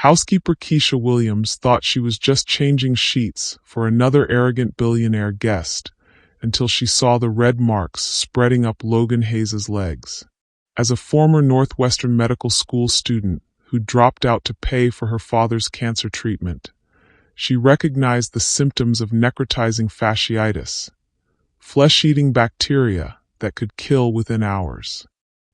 Housekeeper Keisha Williams thought she was just changing sheets for another arrogant billionaire guest until she saw the red marks spreading up Logan Hayes' legs. As a former Northwestern Medical School student who dropped out to pay for her father's cancer treatment, she recognized the symptoms of necrotizing fasciitis, flesh-eating bacteria that could kill within hours.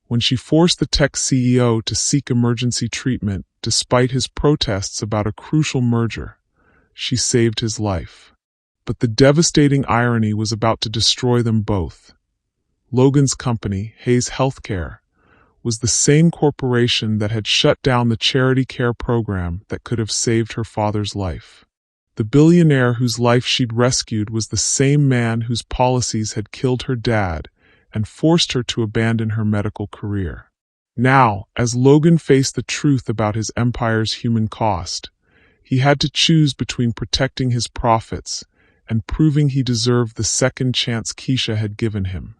When she forced the tech CEO to seek emergency treatment despite his protests about a crucial merger, she saved his life. But the devastating irony was about to destroy them both. Logan's company, Hayes Healthcare, was the same corporation that had shut down the charity care program that could have saved her father's life. The billionaire whose life she'd rescued was the same man whose policies had killed her dad and forced her to abandon her medical career. Now, as Logan faced the truth about his empire's human cost, he had to choose between protecting his profits and proving he deserved the second chance Keisha had given him.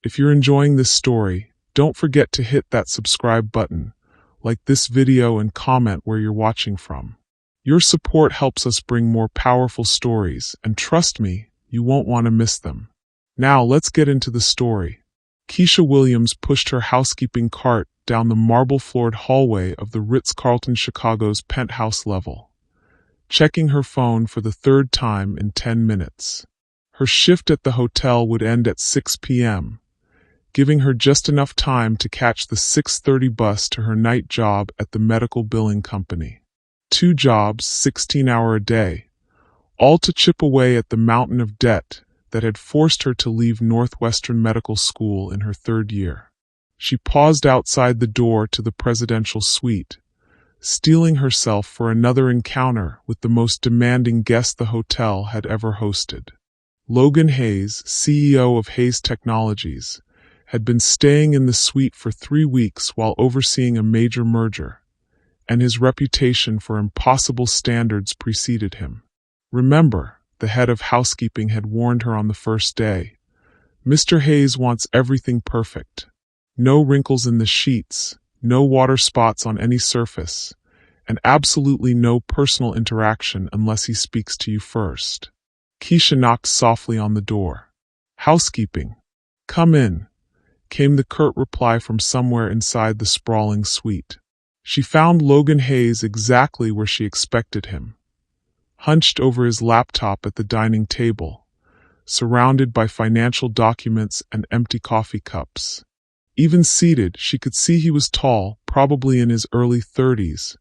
If you're enjoying this story, don't forget to hit that subscribe button, like this video, and comment where you're watching from. Your support helps us bring more powerful stories, and trust me, you won't want to miss them. Now let's get into the story. Keisha Williams pushed her housekeeping cart down the marble-floored hallway of the Ritz-Carlton Chicago's penthouse level, checking her phone for the third time in 10 minutes. Her shift at the hotel would end at 6 p.m., giving her just enough time to catch the 6:30 bus to her night job at the medical billing company. 2 jobs, 16-hour a day, all to chip away at the mountain of debt that had forced her to leave Northwestern Medical School in her 3rd year. She paused outside the door to the presidential suite, steeling herself for another encounter with the most demanding guest the hotel had ever hosted. Logan Hayes, CEO of Hayes Technologies, had been staying in the suite for 3 weeks while overseeing a major merger, and his reputation for impossible standards preceded him. Remember, the head of housekeeping had warned her on the first day, "Mr. Hayes wants everything perfect. No wrinkles in the sheets, no water spots on any surface, and absolutely no personal interaction unless he speaks to you first." Keisha knocked softly on the door. "Housekeeping. Come in," came the curt reply from somewhere inside the sprawling suite. She found Logan Hayes exactly where she expected him, hunched over his laptop at the dining table, surrounded by financial documents and empty coffee cups. Even seated, she could see he was tall, probably in his early 30s,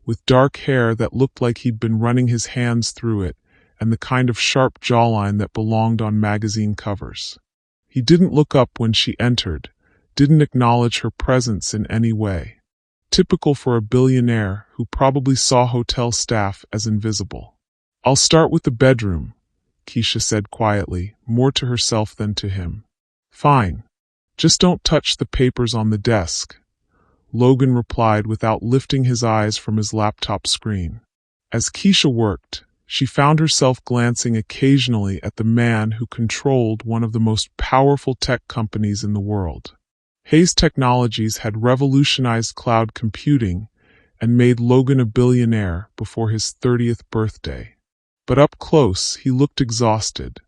with dark hair that looked like he'd been running his hands through it, and the kind of sharp jawline that belonged on magazine covers. He didn't look up when she entered, didn't acknowledge her presence in any way. Typical for a billionaire who probably saw hotel staff as invisible. "I'll start with the bedroom," Keisha said quietly, more to herself than to him. "Fine. Just don't touch the papers on the desk," Logan replied without lifting his eyes from his laptop screen. As Keisha worked, she found herself glancing occasionally at the man who controlled one of the most powerful tech companies in the world. Hayes Technologies had revolutionized cloud computing and made Logan a billionaire before his 30th birthday. But up close, he looked exhausted,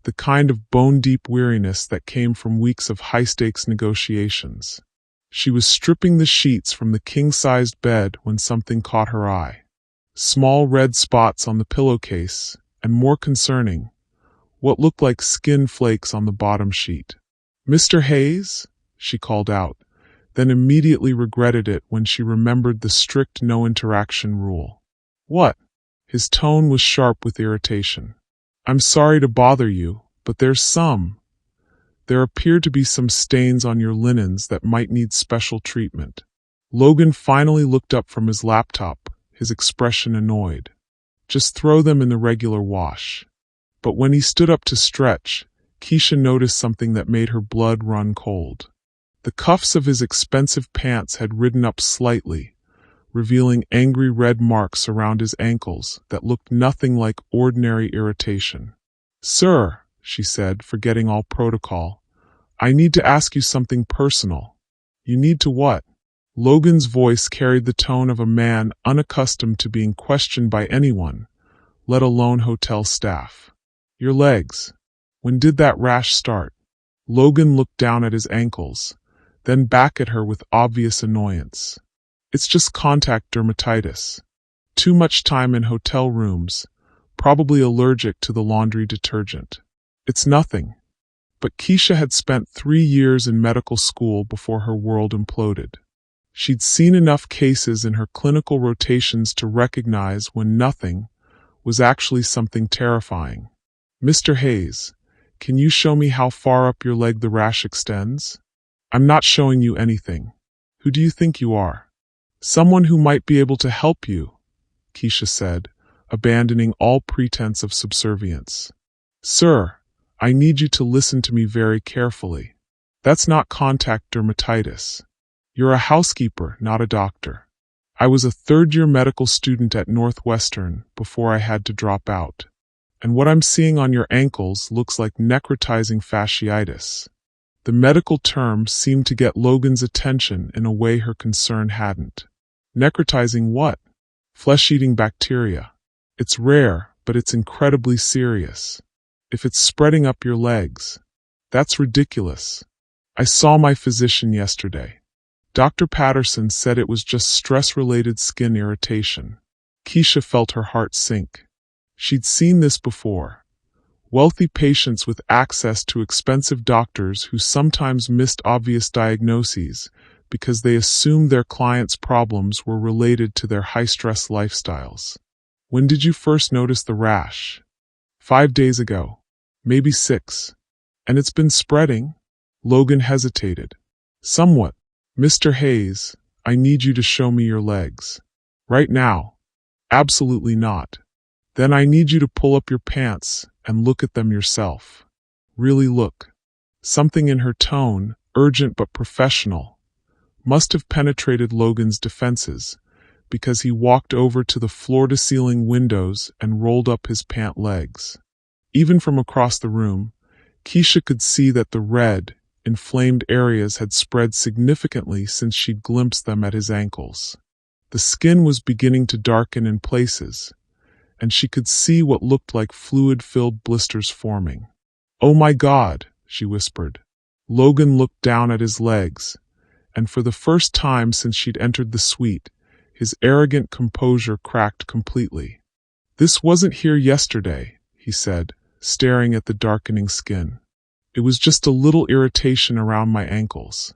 the kind of bone-deep weariness that came from weeks of high-stakes negotiations. She was stripping the sheets from the king-sized bed when something caught her eye. Small red spots on the pillowcase, and more concerning, what looked like skin flakes on the bottom sheet. "Mr. Hayes?" she called out, then immediately regretted it when she remembered the strict no-interaction rule. "What?" His tone was sharp with irritation. "I'm sorry to bother you, but there appear to be some stains on your linens that might need special treatment." Logan finally looked up from his laptop, his expression annoyed. "Just throw them in the regular wash." But when he stood up to stretch, Keisha noticed something that made her blood run cold. The cuffs of his expensive pants had ridden up slightly, revealing angry red marks around his ankles that looked nothing like ordinary irritation. "Sir," she said, forgetting all protocol, "I need to ask you something personal." "You need to what?" Logan's voice carried the tone of a man unaccustomed to being questioned by anyone, let alone hotel staff. Your legs. When did that rash start? Logan looked down at his ankles, then back at her with obvious annoyance. It's just contact dermatitis. Too much time in hotel rooms, probably allergic to the laundry detergent. It's nothing. But Keisha had spent 3 years in medical school before her world imploded. She'd seen enough cases in her clinical rotations to recognize when nothing was actually something terrifying. Mr. Hayes, can you show me how far up your leg the rash extends? I'm not showing you anything. Who do you think you are? Someone who might be able to help you, Keisha said, abandoning all pretense of subservience. Sir, I need you to listen to me very carefully. That's not contact dermatitis. You're a housekeeper, not a doctor. I was a third-year medical student at Northwestern before I had to drop out. And what I'm seeing on your ankles looks like necrotizing fasciitis. The medical term seemed to get Logan's attention in a way her concern hadn't. Necrotizing what? Flesh-eating bacteria. It's rare, but it's incredibly serious. If it's spreading up your legs, that's ridiculous. I saw my physician yesterday. Dr. Patterson said it was just stress-related skin irritation. Keisha felt her heart sink. She'd seen this before. Wealthy patients with access to expensive doctors who sometimes missed obvious diagnoses because they assumed their clients' problems were related to their high-stress lifestyles. When did you first notice the rash? 5 days ago. Maybe 6. And it's been spreading? Logan hesitated. Somewhat. Mr. Hayes, I need you to show me your legs. Right now. Absolutely not. Then I need you to pull up your pants and look at them yourself. Really look. Something in her tone, urgent but professional, must have penetrated Logan's defenses, because he walked over to the floor-to-ceiling windows and rolled up his pant legs. Even from across the room, Keisha could see that the red, inflamed areas had spread significantly since she'd glimpsed them at his ankles. The skin was beginning to darken in places, and she could see what looked like fluid-filled blisters forming. Oh my God, she whispered. Logan looked down at his legs, and for the first time since she'd entered the suite, his arrogant composure cracked completely. This wasn't here yesterday, he said, staring at the darkening skin. It was just a little irritation around my ankles.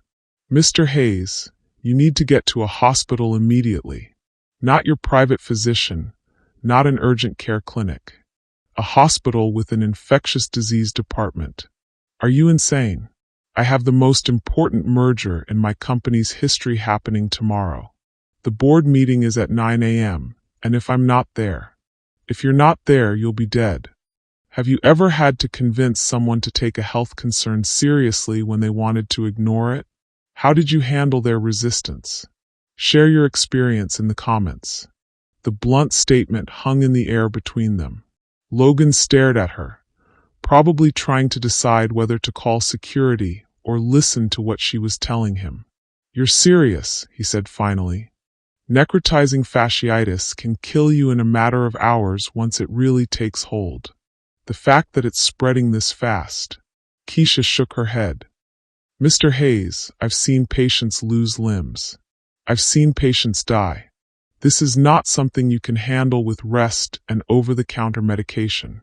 Mr. Hayes, you need to get to a hospital immediately. Not your private physician, not an urgent care clinic. A hospital with an infectious disease department. Are you insane? I have the most important merger in my company's history happening tomorrow. The board meeting is at 9 a.m., and if I'm not there, if you're not there, you'll be dead. Have you ever had to convince someone to take a health concern seriously when they wanted to ignore it? How did you handle their resistance? Share your experience in the comments. The blunt statement hung in the air between them. Logan stared at her, probably trying to decide whether to call security or listen to what she was telling him. You're serious, he said finally. Necrotizing fasciitis can kill you in a matter of hours once it really takes hold. The fact that it's spreading this fast. Keisha shook her head. Mr. Hayes, I've seen patients lose limbs. I've seen patients die. This is not something you can handle with rest and over-the-counter medication.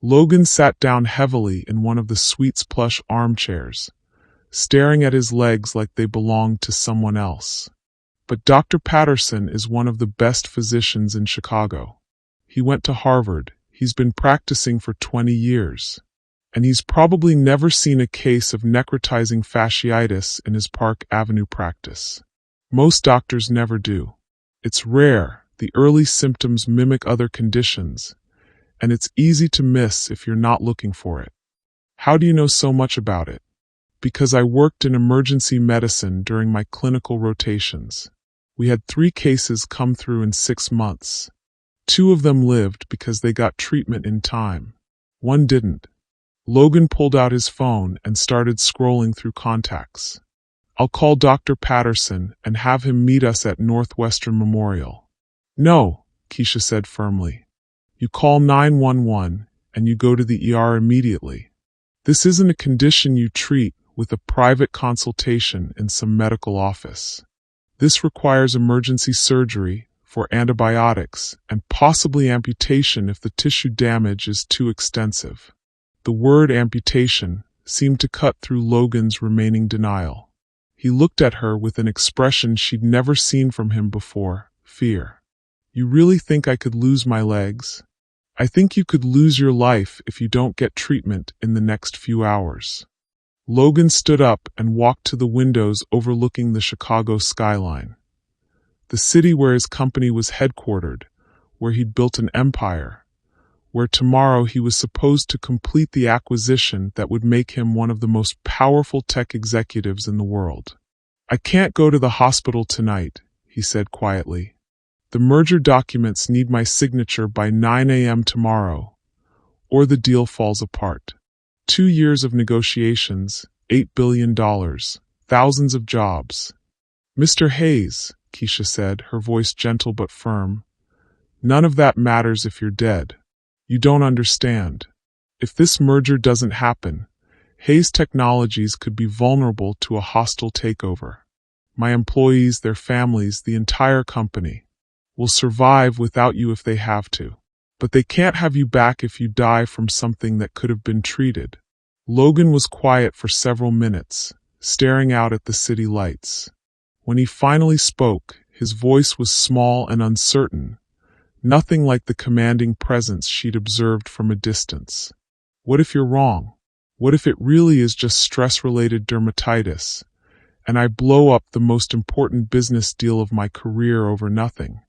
Logan sat down heavily in one of the suite's plush armchairs, staring at his legs like they belonged to someone else. But Dr. Patterson is one of the best physicians in Chicago. He went to Harvard. He's been practicing for 20 years, and he's probably never seen a case of necrotizing fasciitis in his Park Avenue practice. Most doctors never do. It's rare, the early symptoms mimic other conditions, and it's easy to miss if you're not looking for it. How do you know so much about it? Because I worked in emergency medicine during my clinical rotations. We had 3 cases come through in 6 months. 2 of them lived because they got treatment in time. 1 didn't. Logan pulled out his phone and started scrolling through contacts. I'll call Dr. Patterson and have him meet us at Northwestern Memorial. No, Keisha said firmly. You call 911 and you go to the ER immediately. This isn't a condition you treat with a private consultation in some medical office. This requires emergency surgery for antibiotics and possibly amputation if the tissue damage is too extensive. The word amputation seemed to cut through Logan's remaining denial. He looked at her with an expression she'd never seen from him before, fear. You really think I could lose my legs? I think you could lose your life if you don't get treatment in the next few hours. Logan stood up and walked to the windows overlooking the Chicago skyline. The city where his company was headquartered, where he'd built an empire, where tomorrow he was supposed to complete the acquisition that would make him one of the most powerful tech executives in the world. I can't go to the hospital tonight, he said quietly. The merger documents need my signature by 9 a.m. tomorrow, or the deal falls apart. 2 years of negotiations, $8 billion, thousands of jobs. Mr. Hayes, Keisha said, her voice gentle but firm, none of that matters if you're dead. You don't understand. If this merger doesn't happen, Hayes Technologies could be vulnerable to a hostile takeover. My employees, their families, the entire company will survive without you if they have to. But they can't have you back if you die from something that could have been treated. Logan was quiet for several minutes, staring out at the city lights. When he finally spoke, his voice was small and uncertain, nothing like the commanding presence she'd observed from a distance. What if you're wrong? What if it really is just stress-related dermatitis, and I blow up the most important business deal of my career over nothing?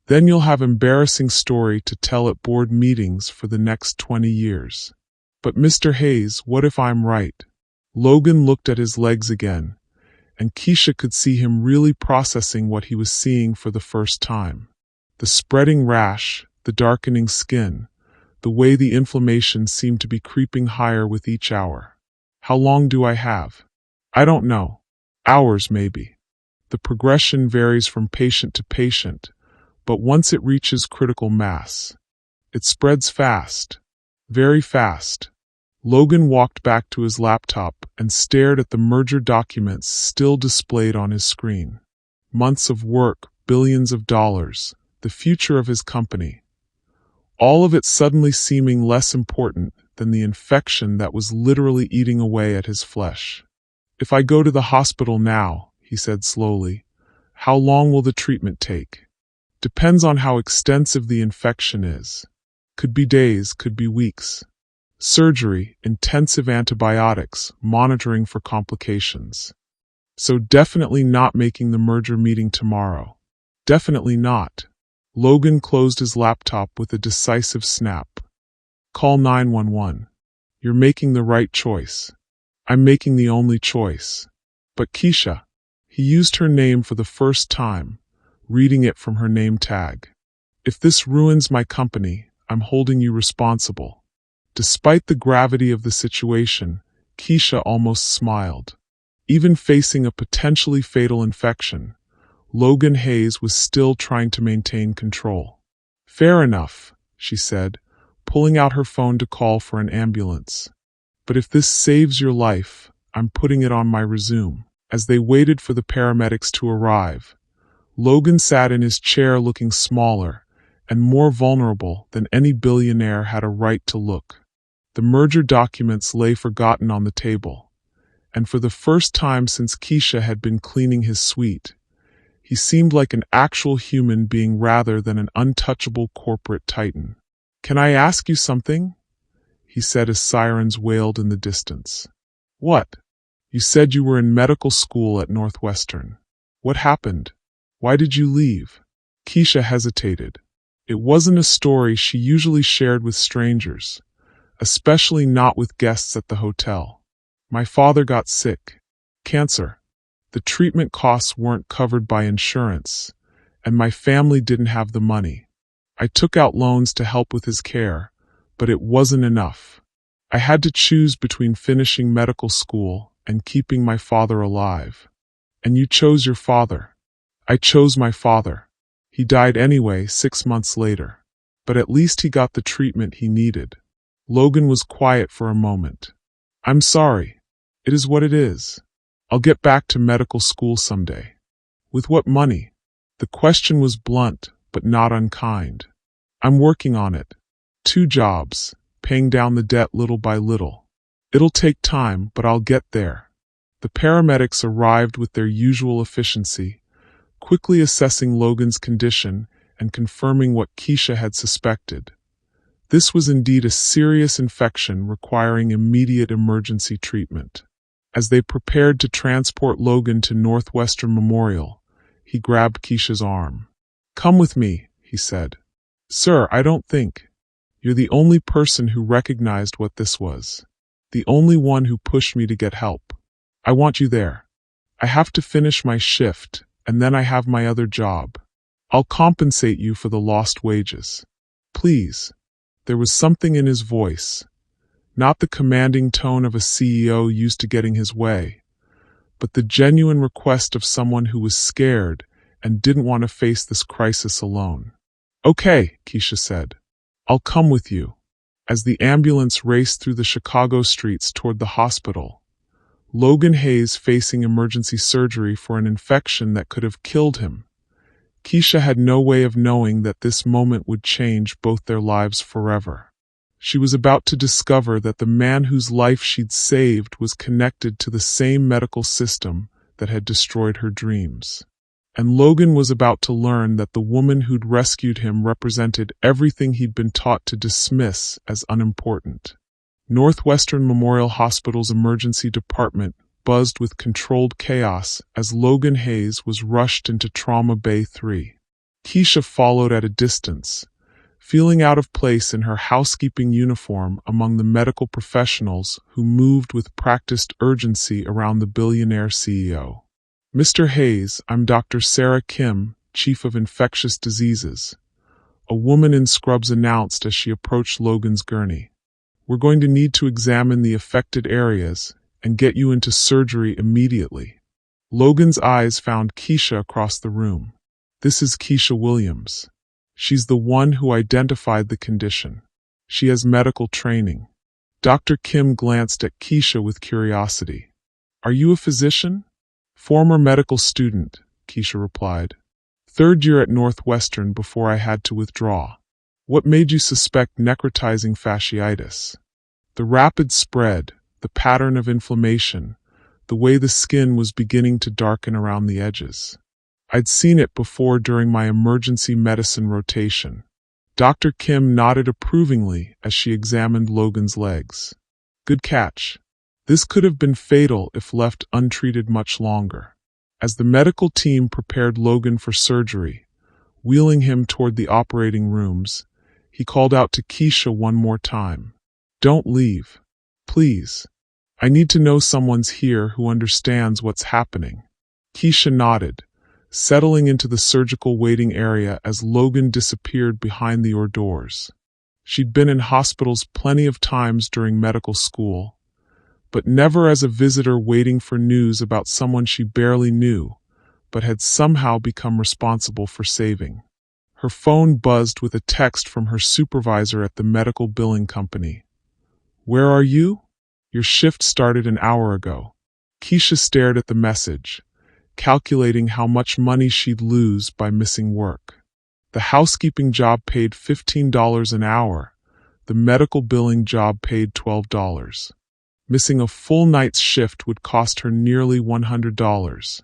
Then you'll have an embarrassing story to tell at board meetings for the next 20 years. But Mr. Hayes, what if I'm right? Logan looked at his legs again, and Keisha could see him really processing what he was seeing for the first time. The spreading rash, the darkening skin, the way the inflammation seemed to be creeping higher with each hour. How long do I have? I don't know. Hours, maybe. The progression varies from patient to patient, but once it reaches critical mass, it spreads fast, very fast. Logan walked back to his laptop and stared at the merger documents still displayed on his screen. Months of work, billions of dollars, the future of his company. All of it suddenly seeming less important than the infection that was literally eating away at his flesh. If I go to the hospital now, he said slowly, how long will the treatment take? Depends on how extensive the infection is. Could be days, could be weeks. Surgery, intensive antibiotics, monitoring for complications. So definitely not making the merger meeting tomorrow. Definitely not. Logan closed his laptop with a decisive snap. Call 911. You're making the right choice. I'm making the only choice. But Keisha, he used her name for the first time, reading it from her name tag. If this ruins my company, I'm holding you responsible. Despite the gravity of the situation, Keisha almost smiled. Even facing a potentially fatal infection, Logan Hayes was still trying to maintain control. Fair enough, she said, pulling out her phone to call for an ambulance. But if this saves your life, I'm putting it on my resume. As they waited for the paramedics to arrive, Logan sat in his chair looking smaller and more vulnerable than any billionaire had a right to look. The merger documents lay forgotten on the table, and for the first time since Keisha had been cleaning his suite, he seemed like an actual human being rather than an untouchable corporate titan. Can I ask you something? He said as sirens wailed in the distance. What? You said you were in medical school at Northwestern. What happened? Why did you leave? Keisha hesitated. It wasn't a story she usually shared with strangers, especially not with guests at the hotel. My father got sick. Cancer. The treatment costs weren't covered by insurance, and my family didn't have the money. I took out loans to help with his care, but it wasn't enough. I had to choose between finishing medical school and keeping my father alive. And you chose your father. I chose my father. He died anyway 6 months later. But at least he got the treatment he needed. Logan was quiet for a moment. I'm sorry. It is what it is. I'll get back to medical school someday. With what money? The question was blunt, but not unkind. I'm working on it. 2 jobs, paying down the debt little by little. It'll take time, but I'll get there. The paramedics arrived with their usual efficiency, quickly assessing Logan's condition and confirming what Keisha had suspected. This was indeed a serious infection requiring immediate emergency treatment. As they prepared to transport Logan to Northwestern Memorial, he grabbed Keisha's arm. Come with me, he said. Sir, I don't think. You're the only person who recognized what this was. The only one who pushed me to get help. I want you there. I have to finish my shift, and then I have my other job. I'll compensate you for the lost wages. Please. There was something in his voice, not the commanding tone of a CEO used to getting his way, but the genuine request of someone who was scared and didn't want to face this crisis alone. Okay, Keisha said. I'll come with you. As the ambulance raced through the Chicago streets toward the hospital, Logan Hayes facing emergency surgery for an infection that could have killed him, Keisha had no way of knowing that this moment would change both their lives forever. She was about to discover that the man whose life she'd saved was connected to the same medical system that had destroyed her dreams. And Logan was about to learn that the woman who'd rescued him represented everything he'd been taught to dismiss as unimportant. Northwestern Memorial Hospital's emergency department buzzed with controlled chaos as Logan Hayes was rushed into Trauma Bay 3. Keisha followed at a distance, feeling out of place in her housekeeping uniform among the medical professionals who moved with practiced urgency around the billionaire CEO. Mr. Hayes, I'm Dr. Sarah Kim, Chief of Infectious Diseases, a woman in scrubs announced as she approached Logan's gurney. We're going to need to examine the affected areas and get you into surgery immediately. Logan's eyes found Keisha across the room. This is Keisha Williams. She's the one who identified the condition. She has medical training. Dr. Kim glanced at Keisha with curiosity. Are you a physician? Former medical student, Keisha replied. 3rd year at Northwestern before I had to withdraw. What made you suspect necrotizing fasciitis? The rapid spread, the pattern of inflammation, the way the skin was beginning to darken around the edges. I'd seen it before during my emergency medicine rotation. Dr. Kim nodded approvingly as she examined Logan's legs. Good catch. This could have been fatal if left untreated much longer. As the medical team prepared Logan for surgery, wheeling him toward the operating rooms, he called out to Keisha one more time. Don't leave. Please. I need to know someone's here who understands what's happening. Keisha nodded, settling into the surgical waiting area as Logan disappeared behind the hors d'oeuvres. She'd been in hospitals plenty of times during medical school, but never as a visitor waiting for news about someone she barely knew, but had somehow become responsible for saving. Her phone buzzed with a text from her supervisor at the medical billing company. Where are you? Your shift started an hour ago. Keisha stared at the message, calculating how much money she'd lose by missing work. The housekeeping job paid $15 an hour. The medical billing job paid $12. Missing a full night's shift would cost her nearly $100.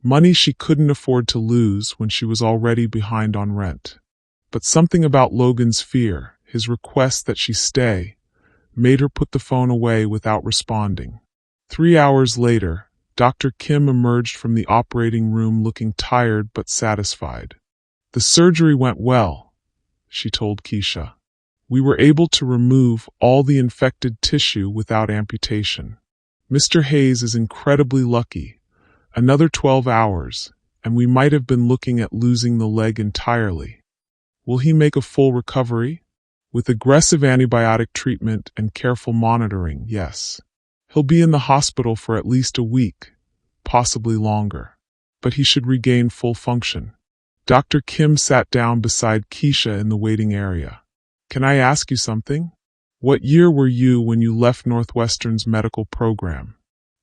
Money she couldn't afford to lose when she was already behind on rent. But something about Logan's fear, his request that she stay, made her put the phone away without responding. 3 hours later, Dr. Kim emerged from the operating room looking tired but satisfied. The surgery went well, she told Keisha. We were able to remove all the infected tissue without amputation. Mr. Hayes is incredibly lucky. Another 12 hours, and we might have been looking at losing the leg entirely. Will he make a full recovery? With aggressive antibiotic treatment and careful monitoring, yes. He'll be in the hospital for at least a week, possibly longer. But he should regain full function. Dr. Kim sat down beside Keisha in the waiting area. Can I ask you something? What year were you when you left Northwestern's medical program?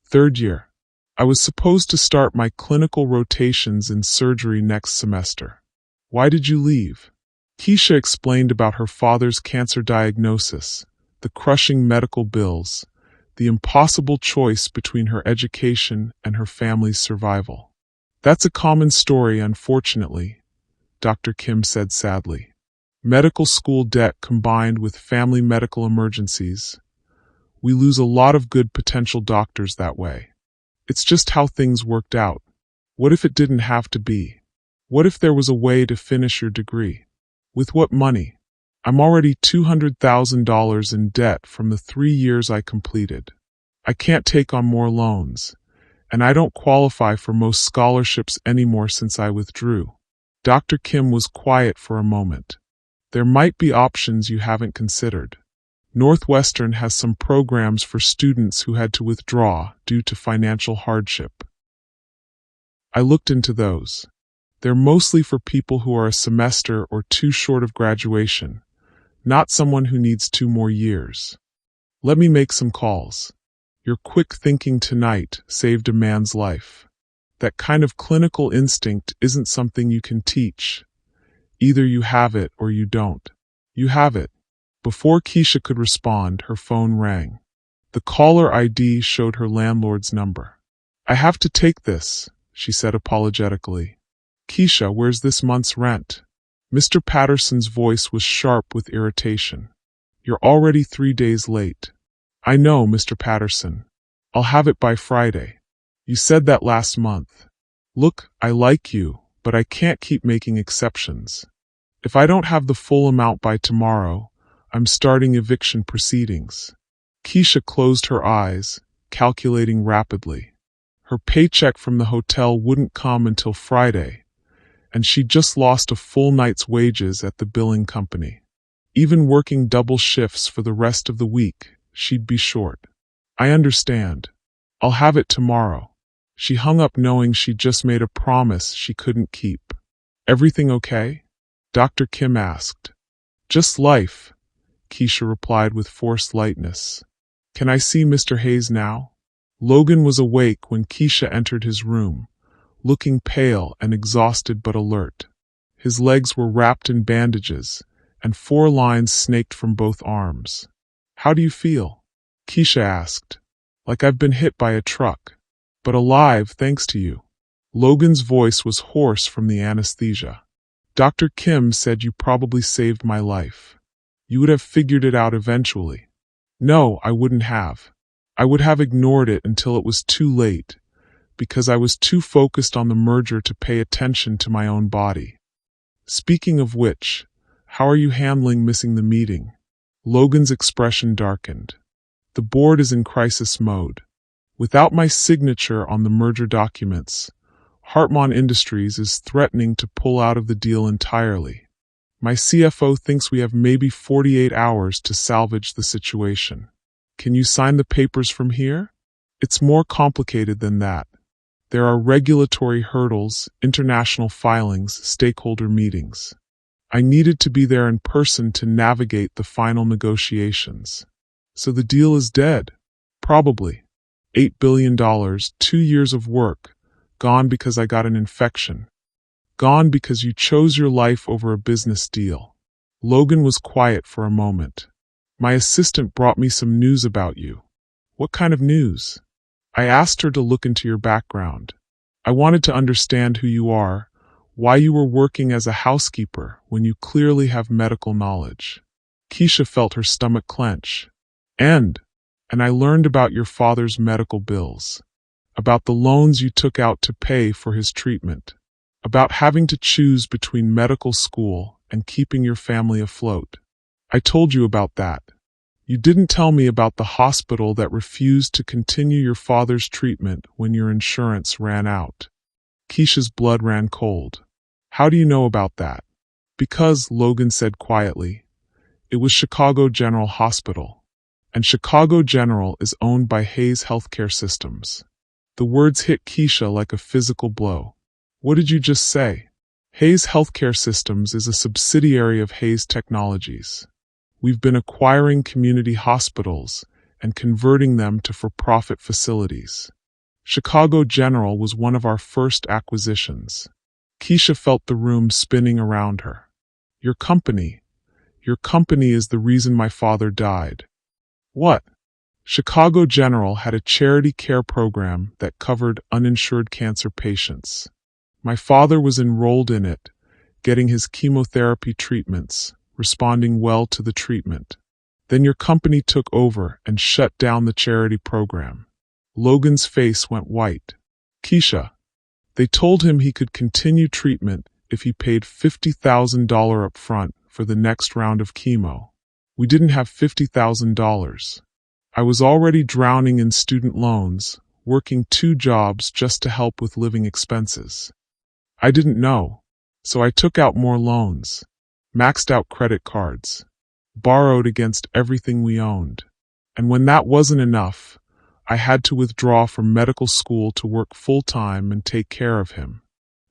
Third year. I was supposed to start my clinical rotations in surgery next semester. Why did you leave? Keisha explained about her father's cancer diagnosis, the crushing medical bills, the impossible choice between her education and her family's survival. That's a common story, unfortunately, Dr. Kim said sadly. Medical school debt combined with family medical emergencies. We lose a lot of good potential doctors that way. It's just how things worked out. What if it didn't have to be? What if there was a way to finish your degree? With what money? I'm already $200,000 in debt from the 3 years I completed. I can't take on more loans, and I don't qualify for most scholarships anymore since I withdrew. Dr. Kim was quiet for a moment. There might be options you haven't considered. Northwestern has some programs for students who had to withdraw due to financial hardship. I looked into those. They're mostly for people who are a semester or 2 short of graduation, not someone who needs 2 more years. Let me make some calls. Your quick thinking tonight saved a man's life. That kind of clinical instinct isn't something you can teach. Either you have it or you don't. You have it. Before Keisha could respond, her phone rang. The caller ID showed her landlord's number. I have to take this, she said apologetically. Keisha, where's this month's rent? Mr. Patterson's voice was sharp with irritation. You're already 3 days late. I know, Mr. Patterson. I'll have it by Friday. You said that last month. Look, I like you, but I can't keep making exceptions. If I don't have the full amount by tomorrow, I'm starting eviction proceedings. Keisha closed her eyes, calculating rapidly. Her paycheck from the hotel wouldn't come until Friday, and she'd just lost a full night's wages at the billing company. Even working double shifts for the rest of the week, she'd be short. I understand. I'll have it tomorrow. She hung up knowing she'd just made a promise she couldn't keep. Everything okay? Dr. Kim asked. Just life, Keisha replied with forced lightness. Can I see Mr. Hayes now? Logan was awake when Keisha entered his room, looking pale and exhausted but alert. His legs were wrapped in bandages, and 4 lines snaked from both arms. How do you feel? Keisha asked. Like I've been hit by a truck, but alive thanks to you. Logan's voice was hoarse from the anesthesia. Dr. Kim said you probably saved my life. You would have figured it out eventually. No, I wouldn't have. I would have ignored it until it was too late, because I was too focused on the merger to pay attention to my own body. Speaking of which, how are you handling missing the meeting? Logan's expression darkened. The board is in crisis mode. Without my signature on the merger documents, Hartman Industries is threatening to pull out of the deal entirely. My CFO thinks we have maybe 48 hours to salvage the situation. Can you sign the papers from here? It's more complicated than that. There are regulatory hurdles, international filings, stakeholder meetings. I needed to be there in person to navigate the final negotiations. So the deal is dead? Probably. $8 billion, 2 years of work, gone because I got an infection. Gone because you chose your life over a business deal. Logan was quiet for a moment. My assistant brought me some news about you. What kind of news? I asked her to look into your background. I wanted to understand who you are, why you were working as a housekeeper when you clearly have medical knowledge. Keisha felt her stomach clench. And I learned about your father's medical bills, about the loans you took out to pay for his treatment, about having to choose between medical school and keeping your family afloat. I told you about that. You didn't tell me about the hospital that refused to continue your father's treatment when your insurance ran out. Keisha's blood ran cold. How do you know about that? Because, Logan said quietly, it was Chicago General Hospital. And Chicago General is owned by Hayes Healthcare Systems. The words hit Keisha like a physical blow. What did you just say? Hayes Healthcare Systems is a subsidiary of Hayes Technologies. We've been acquiring community hospitals and converting them to for-profit facilities. Chicago General was one of our first acquisitions. Keisha felt the room spinning around her. Your company is the reason my father died. What? Chicago General had a charity care program that covered uninsured cancer patients. My father was enrolled in it, getting his chemotherapy treatments, responding well to the treatment. Then your company took over and shut down the charity program. Logan's face went white. Keisha, they told him he could continue treatment if he paid $50,000 up front for the next round of chemo. We didn't have $50,000. I was already drowning in student loans, working 2 jobs just to help with living expenses. I didn't know, so I took out more loans, maxed out credit cards, borrowed against everything we owned. And when that wasn't enough, I had to withdraw from medical school to work full-time and take care of him.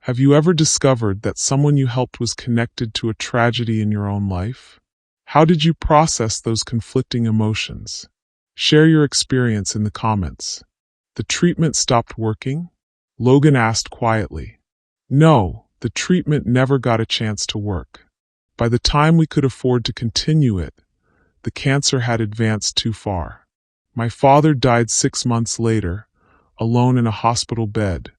Have you ever discovered that someone you helped was connected to a tragedy in your own life? How did you process those conflicting emotions? Share your experience in the comments. The treatment stopped working? Logan asked quietly. No, the treatment never got a chance to work. By the time we could afford to continue it, the cancer had advanced too far. My father died 6 months later, alone in a hospital bed,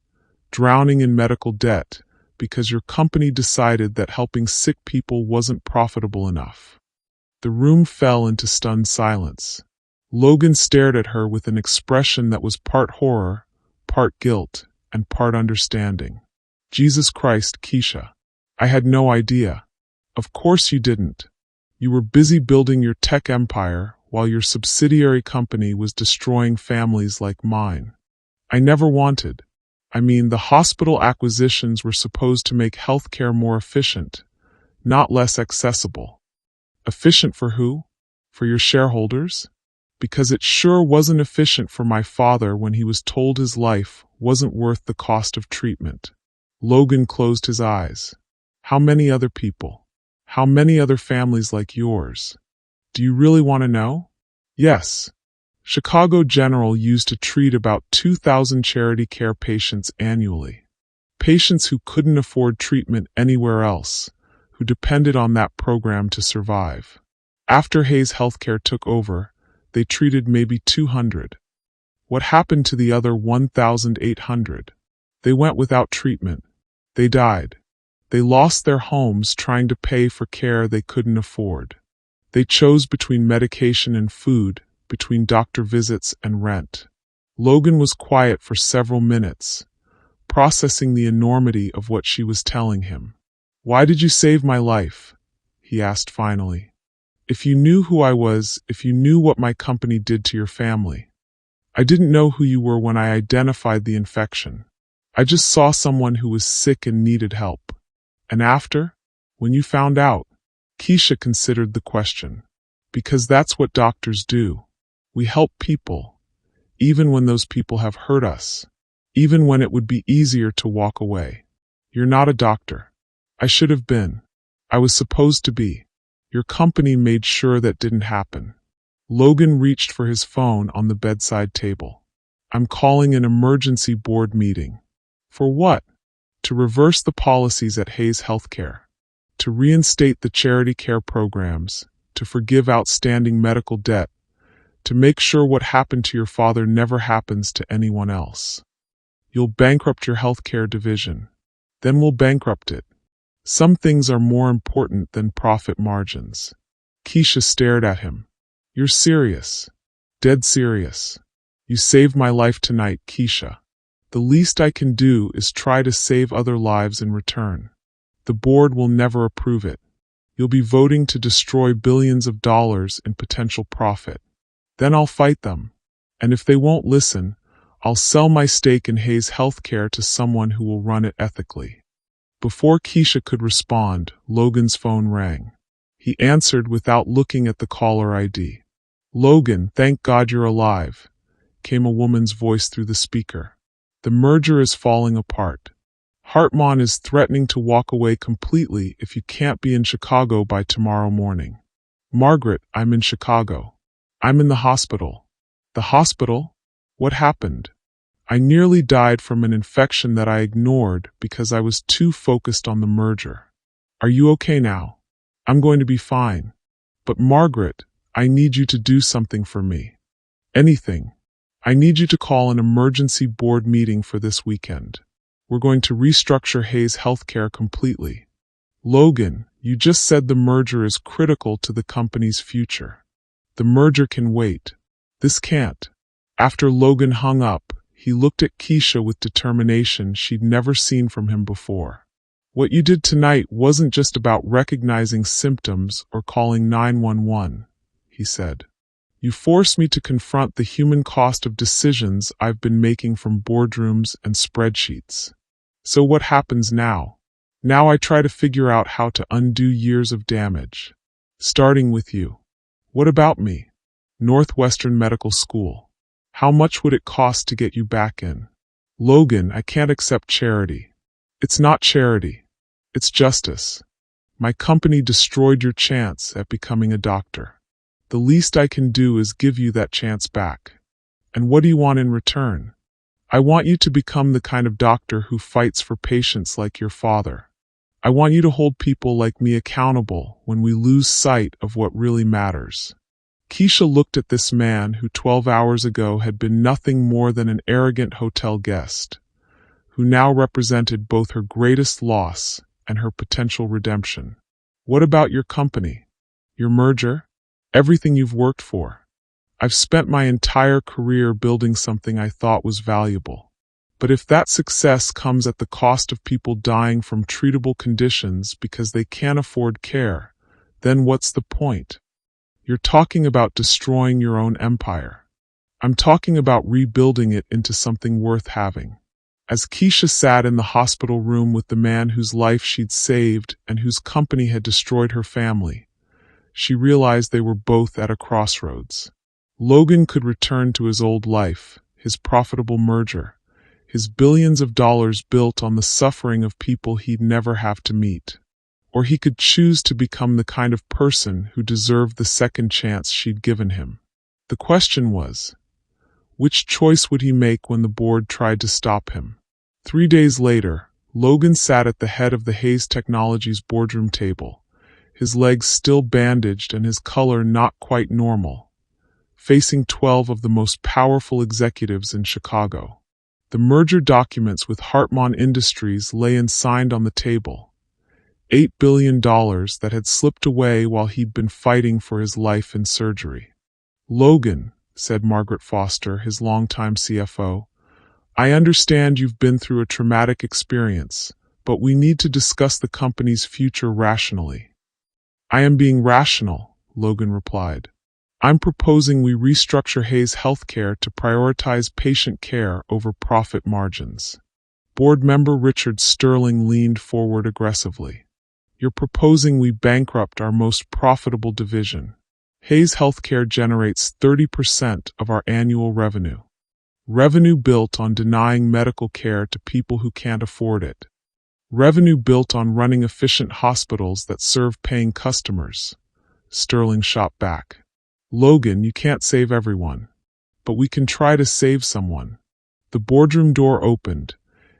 drowning in medical debt because your company decided that helping sick people wasn't profitable enough. The room fell into stunned silence. Logan stared at her with an expression that was part horror, part guilt, and part understanding. Jesus Christ, Keisha. I had no idea. Of course you didn't. You were busy building your tech empire while your subsidiary company was destroying families like mine. I never wanted. The hospital acquisitions were supposed to make healthcare more efficient, not less accessible. Efficient for who? For your shareholders? Because it sure wasn't efficient for my father when he was told his life wasn't worth the cost of treatment. Logan closed his eyes. How many other people? How many other families like yours? Do you really want to know? Yes. Chicago General used to treat about 2,000 charity care patients annually. Patients who couldn't afford treatment anywhere else, who depended on that program to survive. After Hayes Healthcare took over, they treated maybe 200. What happened to the other 1,800? They went without treatment. They died. They lost their homes trying to pay for care they couldn't afford. They chose between medication and food, between doctor visits and rent. Logan was quiet for several minutes, processing the enormity of what she was telling him. Why did you save my life? He asked finally. If you knew who I was, if you knew what my company did to your family. I didn't know who you were when I identified the infection. I just saw someone who was sick and needed help. And after? When you found out? Keisha considered the question. Because that's what doctors do. We help people, even when those people have hurt us, even when it would be easier to walk away. You're not a doctor. I should have been. I was supposed to be. Your company made sure that didn't happen. Logan reached for his phone on the bedside table. I'm calling an emergency board meeting. For what? To reverse the policies at Hayes Healthcare. To reinstate the charity care programs. To forgive outstanding medical debt. To make sure what happened to your father never happens to anyone else. You'll bankrupt your healthcare division. Then we'll bankrupt it. Some things are more important than profit margins. Keisha stared at him. You're serious. Dead serious. You saved my life tonight, Keisha. The least I can do is try to save other lives in return. The board will never approve it. You'll be voting to destroy billions of dollars in potential profit. Then I'll fight them. And if they won't listen, I'll sell my stake in Hayes Healthcare to someone who will run it ethically. Before Keisha could respond, Logan's phone rang. He answered without looking at the caller ID. Logan, thank God you're alive, came a woman's voice through the speaker. The merger is falling apart. Hartman is threatening to walk away completely if you can't be in Chicago by tomorrow morning. Margaret, I'm in Chicago. I'm in the hospital. The hospital? What happened? I nearly died from an infection that I ignored because I was too focused on the merger. Are you okay now? I'm going to be fine. But Margaret, I need you to do something for me. Anything. I need you to call an emergency board meeting for this weekend. We're going to restructure Hayes Healthcare completely. Logan, you just said the merger is critical to the company's future. The merger can wait. This can't. After Logan hung up, he looked at Keisha with determination she'd never seen from him before. What you did tonight wasn't just about recognizing symptoms or calling 911, he said. You forced me to confront the human cost of decisions I've been making from boardrooms and spreadsheets. So what happens now? Now I try to figure out how to undo years of damage. Starting with you. What about me? Northwestern Medical School. How much would it cost to get you back in? Logan, I can't accept charity. It's not charity. It's justice. My company destroyed your chance at becoming a doctor. The least I can do is give you that chance back. And what do you want in return? I want you to become the kind of doctor who fights for patients like your father. I want you to hold people like me accountable when we lose sight of what really matters. Keisha looked at this man who 12 hours ago had been nothing more than an arrogant hotel guest, who now represented both her greatest loss and her potential redemption. What about your company? Your merger? Everything you've worked for? I've spent my entire career building something I thought was valuable. But if that success comes at the cost of people dying from treatable conditions because they can't afford care, then what's the point? You're talking about destroying your own empire. I'm talking about rebuilding it into something worth having. As Keisha sat in the hospital room with the man whose life she'd saved and whose company had destroyed her family, she realized they were both at a crossroads. Logan could return to his old life, his profitable merger, his billions of dollars built on the suffering of people he'd never have to meet. Or he could choose to become the kind of person who deserved the second chance she'd given him. The question was, which choice would he make when the board tried to stop him? 3 days later, Logan sat at the head of the Hayes Technologies boardroom table, his legs still bandaged and his color not quite normal, facing 12 of the most powerful executives in Chicago. The merger documents with Hartman Industries lay unsigned on the table. $8 billion that had slipped away while he'd been fighting for his life in surgery. Logan, said Margaret Foster, his longtime CFO, I understand you've been through a traumatic experience, but we need to discuss the company's future rationally. I am being rational, Logan replied. I'm proposing we restructure Hayes Healthcare to prioritize patient care over profit margins. Board member Richard Sterling leaned forward aggressively. You're proposing we bankrupt our most profitable division. Hayes Healthcare generates 30% of our annual revenue. Revenue built on denying medical care to people who can't afford it. Revenue built on running efficient hospitals that serve paying customers. Sterling shot back. Logan, you can't save everyone. But we can try to save someone. The boardroom door opened,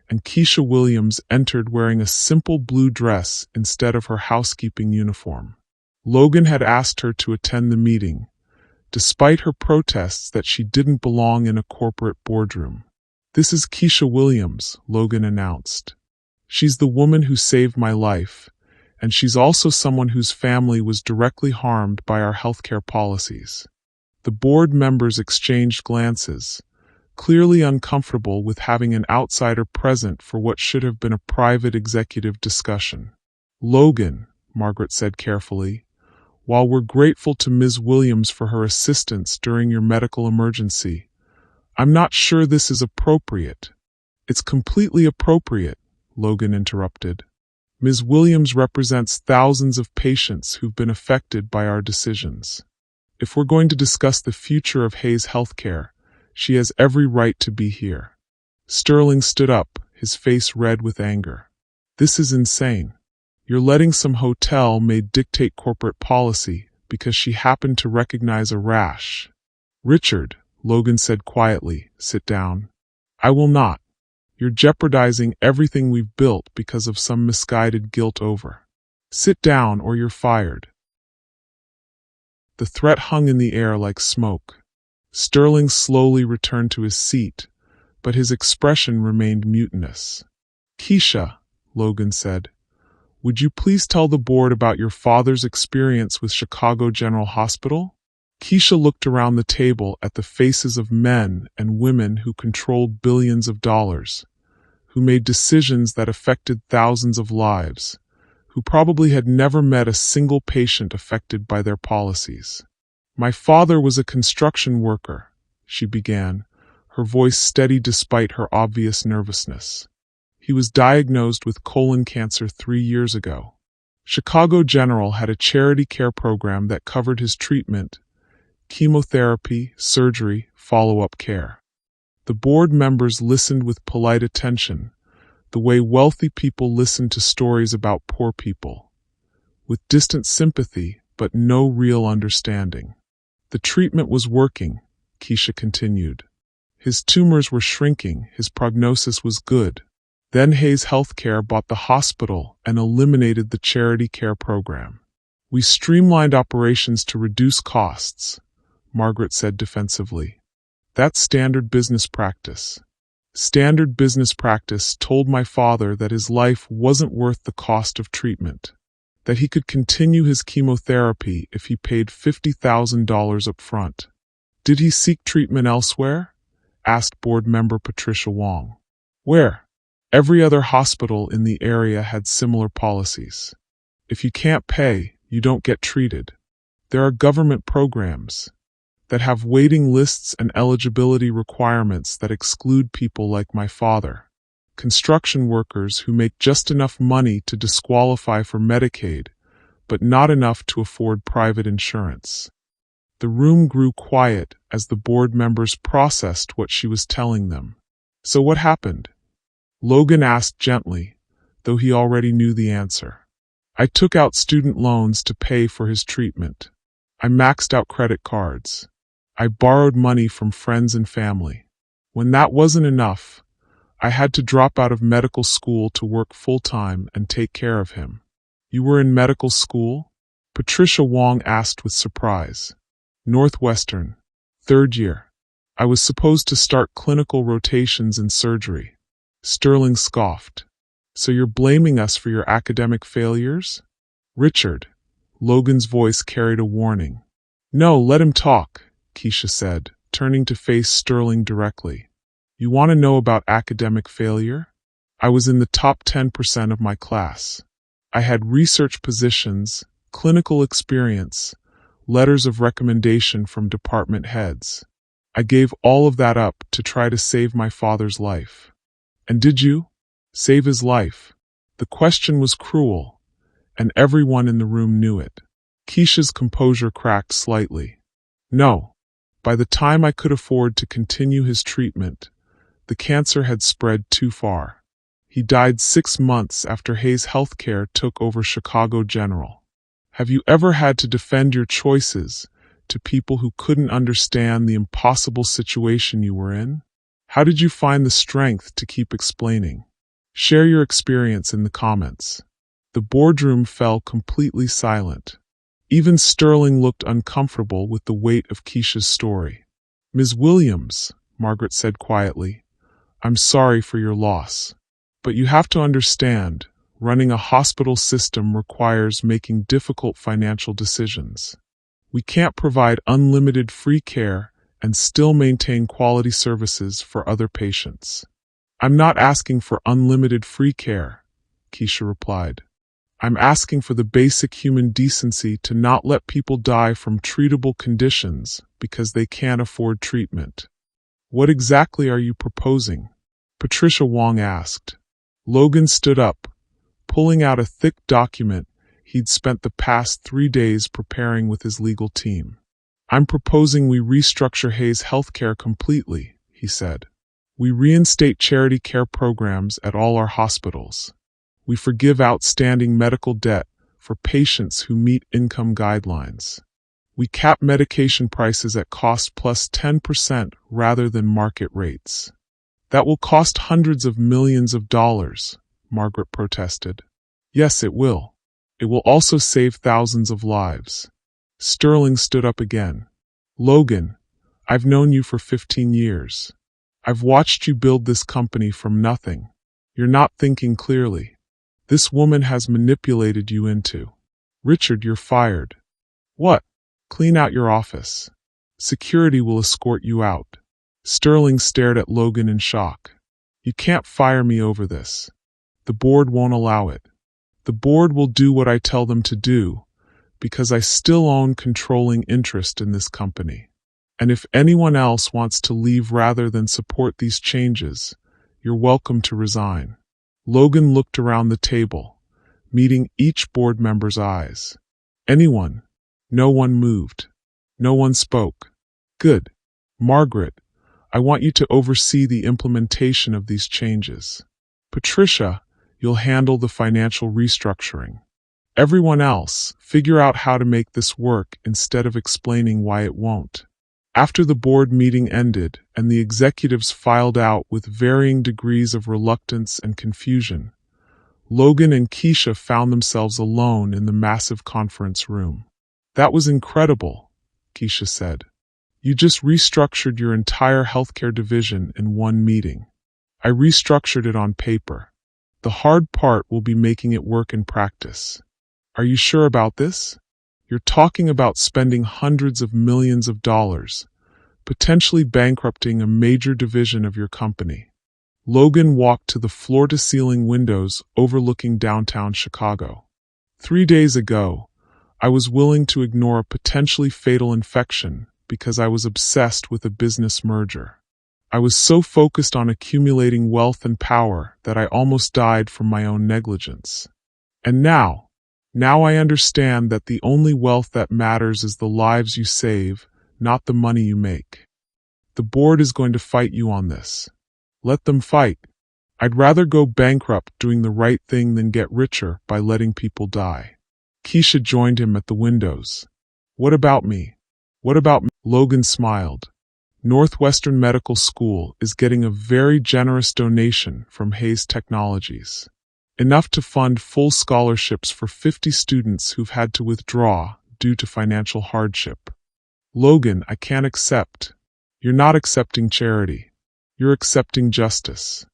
and Keisha Williams entered wearing a simple blue dress instead of her housekeeping uniform. Logan had asked her to attend the meeting, despite her protests that she didn't belong in a corporate boardroom. This is Keisha Williams, Logan announced. She's the woman who saved my life, and she's also someone whose family was directly harmed by our healthcare policies. The board members exchanged glances, clearly uncomfortable with having an outsider present for what should have been a private executive discussion. Logan, Margaret said carefully, while we're grateful to Ms. Williams for her assistance during your medical emergency, I'm not sure this is appropriate. It's completely appropriate, Logan interrupted. Ms. Williams represents thousands of patients who've been affected by our decisions. If we're going to discuss the future of Hayes Healthcare, she has every right to be here. Sterling stood up, his face red with anger. This is insane. You're letting some hotel maid dictate corporate policy because she happened to recognize a rash. Richard, Logan said quietly, sit down. I will not. You're jeopardizing everything we've built because of some misguided guilt over. Sit down or you're fired. The threat hung in the air like smoke. Sterling slowly returned to his seat, but his expression remained mutinous. Keisha, Logan said, would you please tell the board about your father's experience with Chicago General Hospital? Keisha looked around the table at the faces of men and women who controlled billions of dollars, who made decisions that affected thousands of lives, who probably had never met a single patient affected by their policies. My father was a construction worker, she began, her voice steady despite her obvious nervousness. He was diagnosed with colon cancer 3 years ago. Chicago General had a charity care program that covered his treatment, chemotherapy, surgery, follow-up care. The board members listened with polite attention, the way wealthy people listen to stories about poor people, with distant sympathy but no real understanding. The treatment was working, Keisha continued. His tumors were shrinking, his prognosis was good. Then Hayes Healthcare bought the hospital and eliminated the charity care program. We streamlined operations to reduce costs, Margaret said defensively. That's standard business practice. Standard business practice told my father that his life wasn't worth the cost of treatment, that he could continue his chemotherapy if he paid $50,000 up front. Did he seek treatment elsewhere? Asked board member Patricia Wong. Where? Every other hospital in the area had similar policies. If you can't pay, you don't get treated. There are government programs that have waiting lists and eligibility requirements that exclude people like my father, construction workers who make just enough money to disqualify for Medicaid, but not enough to afford private insurance. The room grew quiet as the board members processed what she was telling them. So what happened? Logan asked gently, though he already knew the answer. I took out student loans to pay for his treatment. I maxed out credit cards. I borrowed money from friends and family. When that wasn't enough, I had to drop out of medical school to work full-time and take care of him. You were in medical school? Patricia Wong asked with surprise. Northwestern, 3rd year. I was supposed to start clinical rotations in surgery. Sterling scoffed. So you're blaming us for your academic failures? Richard, Logan's voice carried a warning. No, let him talk, Keisha said, turning to face Sterling directly. You want to know about academic failure? I was in the top 10% of my class. I had research positions, clinical experience, letters of recommendation from department heads. I gave all of that up to try to save my father's life. And did you? Save his life? The question was cruel, and everyone in the room knew it. Keisha's composure cracked slightly. No. By the time I could afford to continue his treatment, the cancer had spread too far. He died 6 months after Hayes Healthcare took over Chicago General. Have you ever had to defend your choices to people who couldn't understand the impossible situation you were in? How did you find the strength to keep explaining? Share your experience in the comments. The boardroom fell completely silent. Even Sterling looked uncomfortable with the weight of Keisha's story. Ms. Williams, Margaret said quietly, I'm sorry for your loss. But you have to understand, running a hospital system requires making difficult financial decisions. We can't provide unlimited free care and still maintain quality services for other patients. I'm not asking for unlimited free care, Keisha replied. I'm asking for the basic human decency to not let people die from treatable conditions because they can't afford treatment. What exactly are you proposing? Patricia Wong asked. Logan stood up, pulling out a thick document he'd spent the past 3 days preparing with his legal team. I'm proposing we restructure Hayes Healthcare completely, he said. We reinstate charity care programs at all our hospitals. We forgive outstanding medical debt for patients who meet income guidelines. We cap medication prices at cost plus 10% rather than market rates. That will cost hundreds of millions of dollars, Margaret protested. Yes, it will. It will also save thousands of lives. Sterling stood up again. Logan, I've known you for 15 years. I've watched you build this company from nothing. You're not thinking clearly. This woman has manipulated you into. Richard, you're fired. What? Clean out your office. Security will escort you out. Sterling stared at Logan in shock. You can't fire me over this. The board won't allow it. The board will do what I tell them to do, because I still own controlling interest in this company. And if anyone else wants to leave rather than support these changes, you're welcome to resign. Logan looked around the table, meeting each board member's eyes. Anyone? No one moved. No one spoke. Good. Margaret, I want you to oversee the implementation of these changes. Patricia, you'll handle the financial restructuring. Everyone else, figure out how to make this work instead of explaining why it won't. After the board meeting ended and the executives filed out with varying degrees of reluctance and confusion, Logan and Keisha found themselves alone in the massive conference room. That was incredible, Keisha said. You just restructured your entire healthcare division in one meeting. I restructured it on paper. The hard part will be making it work in practice. Are you sure about this? You're talking about spending hundreds of millions of dollars, potentially bankrupting a major division of your company. Logan walked to the floor-to-ceiling windows overlooking downtown Chicago. 3 days ago, I was willing to ignore a potentially fatal infection because I was obsessed with a business merger. I was so focused on accumulating wealth and power that I almost died from my own negligence. And now I understand that the only wealth that matters is the lives you save, not the money you make. The board is going to fight you on this. Let them fight. I'd rather go bankrupt doing the right thing than get richer by letting people die. Keisha joined him at the windows. What about me? What about me? Logan smiled. Northwestern Medical School is getting a very generous donation from Hayes Technologies. Enough to fund full scholarships for 50 students who've had to withdraw due to financial hardship. Logan, I can't accept. You're not accepting charity. You're accepting justice.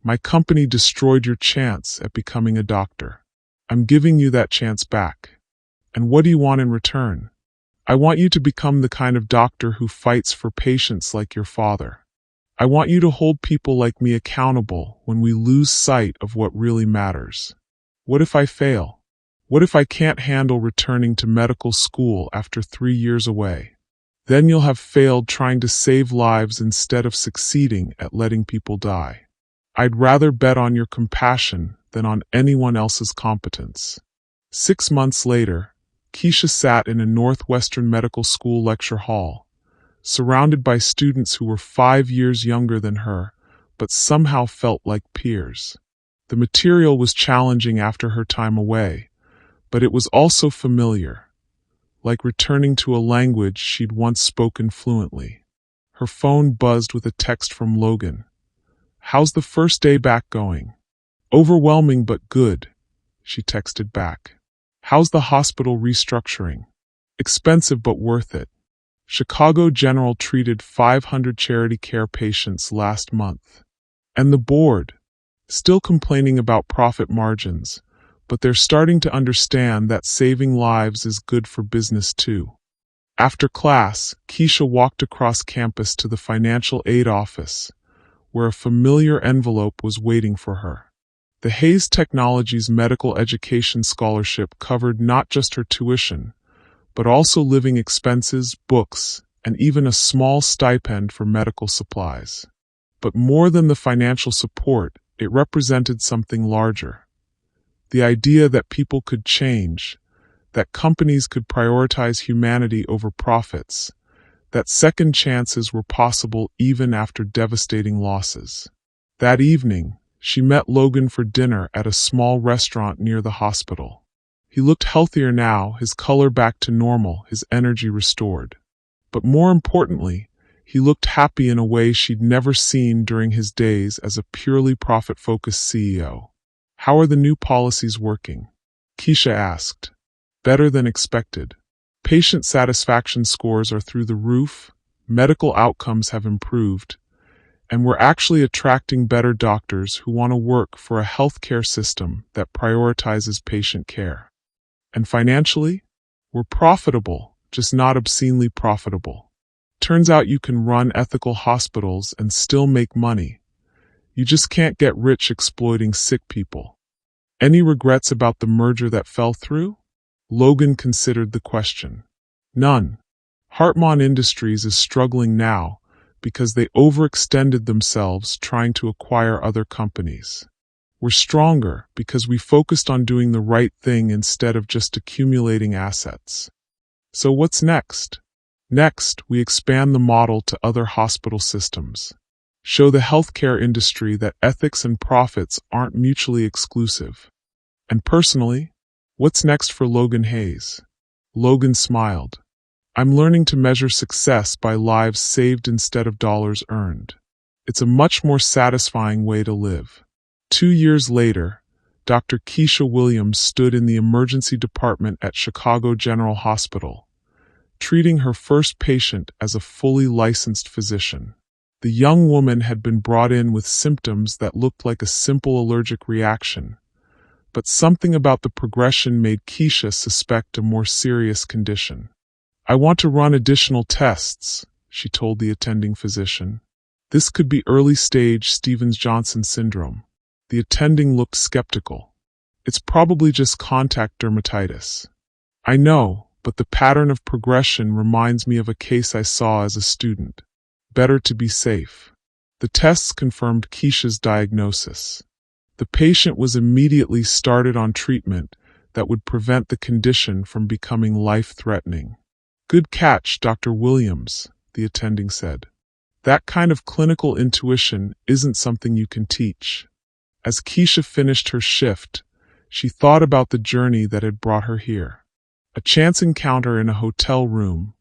My company destroyed your chance at becoming a doctor. I'm giving you that chance back. And what do you want in return? I want you to become the kind of doctor who fights for patients like your father. I want you to hold people like me accountable when we lose sight of what really matters. What if I fail? What if I can't handle returning to medical school after 3 years away? Then you'll have failed trying to save lives instead of succeeding at letting people die. I'd rather bet on your compassion than on anyone else's competence. 6 months later, Keisha sat in a Northwestern Medical School lecture hall, surrounded by students who were 5 years younger than her, but somehow felt like peers. The material was challenging after her time away, but it was also familiar, like returning to a language she'd once spoken fluently. Her phone buzzed with a text from Logan. How's the first day back going? Overwhelming but good, she texted back. How's the hospital restructuring? Expensive but worth it. Chicago General treated 500 charity care patients last month. And the board, still complaining about profit margins, but they're starting to understand that saving lives is good for business too. After class, Keisha walked across campus to the financial aid office, where a familiar envelope was waiting for her. The Hayes Technologies Medical Education Scholarship covered not just her tuition, but also living expenses, books, and even a small stipend for medical supplies. But more than the financial support, it represented something larger. The idea that people could change, that companies could prioritize humanity over profits, that second chances were possible even after devastating losses. That evening, she met Logan for dinner at a small restaurant near the hospital. He looked healthier now, his color back to normal, his energy restored. But more importantly, he looked happy in a way she'd never seen during his days as a purely profit-focused CEO. "How are the new policies working?" Keisha asked. "Better than expected. Patient satisfaction scores are through the roof, medical outcomes have improved, and we're actually attracting better doctors who want to work for a healthcare system that prioritizes patient care. And financially, we're profitable, just not obscenely profitable. Turns out you can run ethical hospitals and still make money. You just can't get rich exploiting sick people." "Any regrets about the merger that fell through?" Logan considered the question. "None. Hartman Industries is struggling now because they overextended themselves trying to acquire other companies. We're stronger because we focused on doing the right thing instead of just accumulating assets." "So what's next?" "Next, we expand the model to other hospital systems. Show the healthcare industry that ethics and profits aren't mutually exclusive." "And personally, what's next for Logan Hayes?" Logan smiled. "I'm learning to measure success by lives saved instead of dollars earned. It's a much more satisfying way to live." 2 years later, Dr. Keisha Williams stood in the emergency department at Chicago General Hospital, treating her first patient as a fully licensed physician. The young woman had been brought in with symptoms that looked like a simple allergic reaction, but something about the progression made Keisha suspect a more serious condition. "I want to run additional tests," she told the attending physician. "This could be early-stage Stevens-Johnson syndrome." The attending looked skeptical. "It's probably just contact dermatitis." "I know, but the pattern of progression reminds me of a case I saw as a student. Better to be safe." The tests confirmed Keisha's diagnosis. The patient was immediately started on treatment that would prevent the condition from becoming life-threatening. "Good catch, Dr. Williams," the attending said. "That kind of clinical intuition isn't something you can teach." As Keisha finished her shift, she thought about the journey that had brought her here. A chance encounter in a hotel room,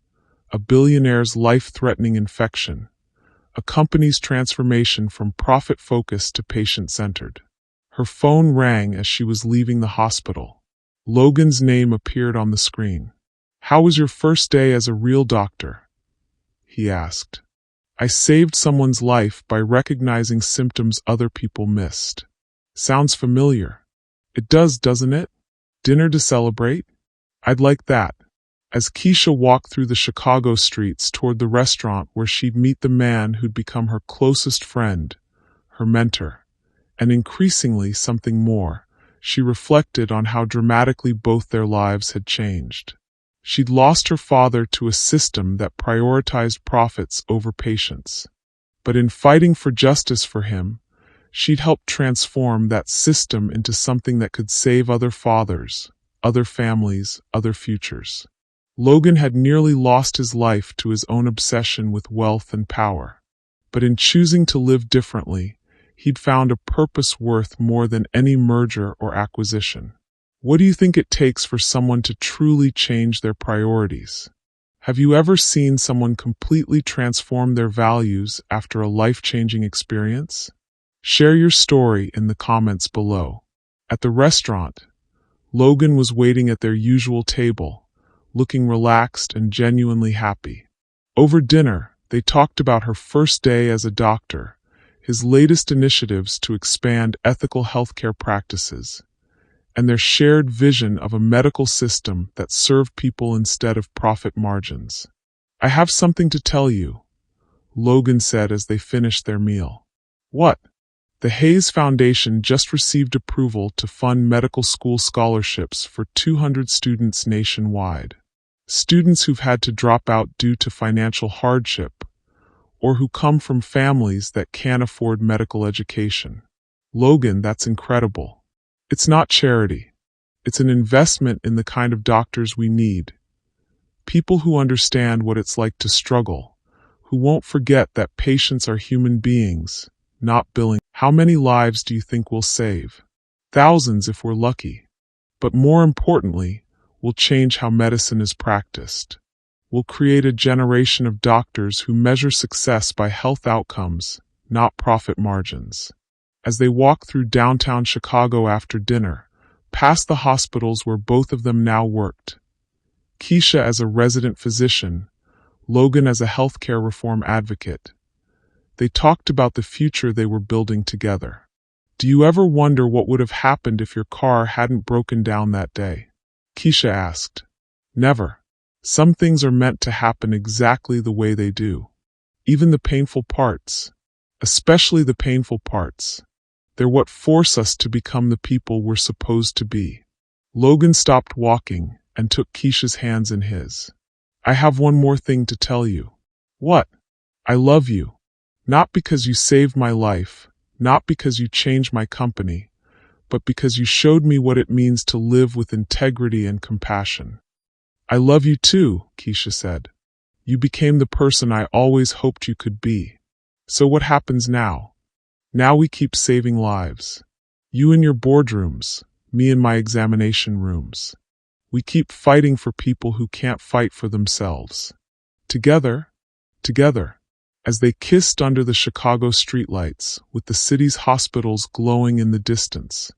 a billionaire's life-threatening infection, a company's transformation from profit-focused to patient-centered. Her phone rang as she was leaving the hospital. Logan's name appeared on the screen. "How was your first day as a real doctor?" he asked. "I saved someone's life by recognizing symptoms other people missed." "Sounds familiar." "It does, doesn't it? Dinner to celebrate? I'd like that." As Keisha walked through the Chicago streets toward the restaurant where she'd meet the man who'd become her closest friend, her mentor, and increasingly something more, she reflected on how dramatically both their lives had changed. She'd lost her father to a system that prioritized profits over patients. But in fighting for justice for him, she'd helped transform that system into something that could save other fathers, other families, other futures. Logan had nearly lost his life to his own obsession with wealth and power. But in choosing to live differently, he'd found a purpose worth more than any merger or acquisition. What do you think it takes for someone to truly change their priorities? Have you ever seen someone completely transform their values after a life-changing experience? Share your story in the comments below. At the restaurant, Logan was waiting at their usual table, looking relaxed and genuinely happy. Over dinner, they talked about her first day as a doctor, his latest initiatives to expand ethical healthcare practices, and their shared vision of a medical system that served people instead of profit margins. "I have something to tell you," Logan said as they finished their meal. "What?" "The Hayes Foundation just received approval to fund medical school scholarships for 200 students nationwide. Students who've had to drop out due to financial hardship, or who come from families that can't afford medical education." "Logan, that's incredible. It's not charity. It's an investment in the kind of doctors we need. People who understand what it's like to struggle, who won't forget that patients are human beings, not billing. How many lives do you think we'll save? Thousands if we're lucky. But more importantly, we'll change how medicine is practiced. We'll create a generation of doctors who measure success by health outcomes, not profit margins. As they walk through downtown Chicago after dinner, past the hospitals where both of them now worked, Keisha as a resident physician, Logan as a healthcare reform advocate, they talked about the future they were building together. Do you ever wonder what would have happened if your car hadn't broken down that day? Keisha asked. Never. Some things are meant to happen exactly the way they do. Even the painful parts. Especially the painful parts. They're what force us to become the people we're supposed to be. Logan stopped walking and took Keisha's hands in his. I have one more thing to tell you. What? I love you. Not because you saved my life, not because you changed my company, but because you showed me what it means to live with integrity and compassion. I love you too, Keisha said. You became the person I always hoped you could be. So what happens now? Now we keep saving lives. You in your boardrooms, me in my examination rooms. We keep fighting for people who can't fight for themselves. Together, as they kissed under the Chicago streetlights with the city's hospitals glowing in the distance.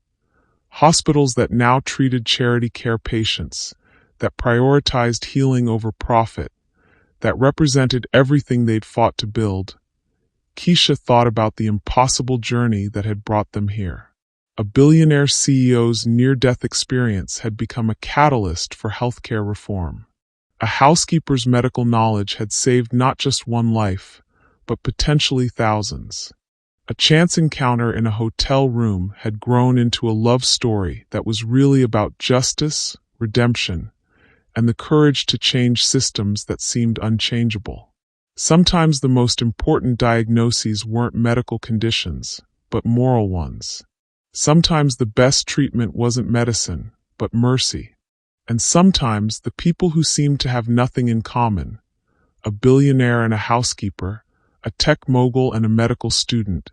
Hospitals that now treated charity care patients, that prioritized healing over profit, that represented everything they'd fought to build. Keisha thought about the impossible journey that had brought them here. A billionaire CEO's near-death experience had become a catalyst for healthcare reform. A housekeeper's medical knowledge had saved not just one life, but potentially thousands. A chance encounter in a hotel room had grown into a love story that was really about justice, redemption, and the courage to change systems that seemed unchangeable. Sometimes the most important diagnoses weren't medical conditions, but moral ones. Sometimes the best treatment wasn't medicine, but mercy. And sometimes the people who seemed to have nothing in common, a billionaire and a housekeeper, a tech mogul and a medical student,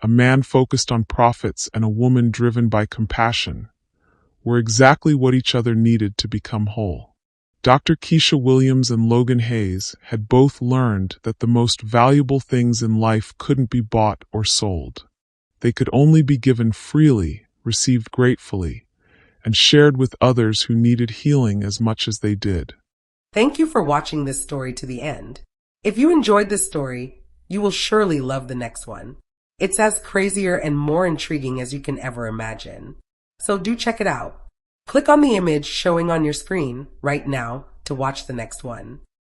a man focused on profits and a woman driven by compassion, were exactly what each other needed to become whole. Dr. Keisha Williams and Logan Hayes had both learned that the most valuable things in life couldn't be bought or sold. They could only be given freely, received gratefully, and shared with others who needed healing as much as they did. Thank you for watching this story to the end. If you enjoyed this story, you will surely love the next one. It's as crazier and more intriguing as you can ever imagine. So do check it out. Click on the image showing on your screen right now to watch the next one.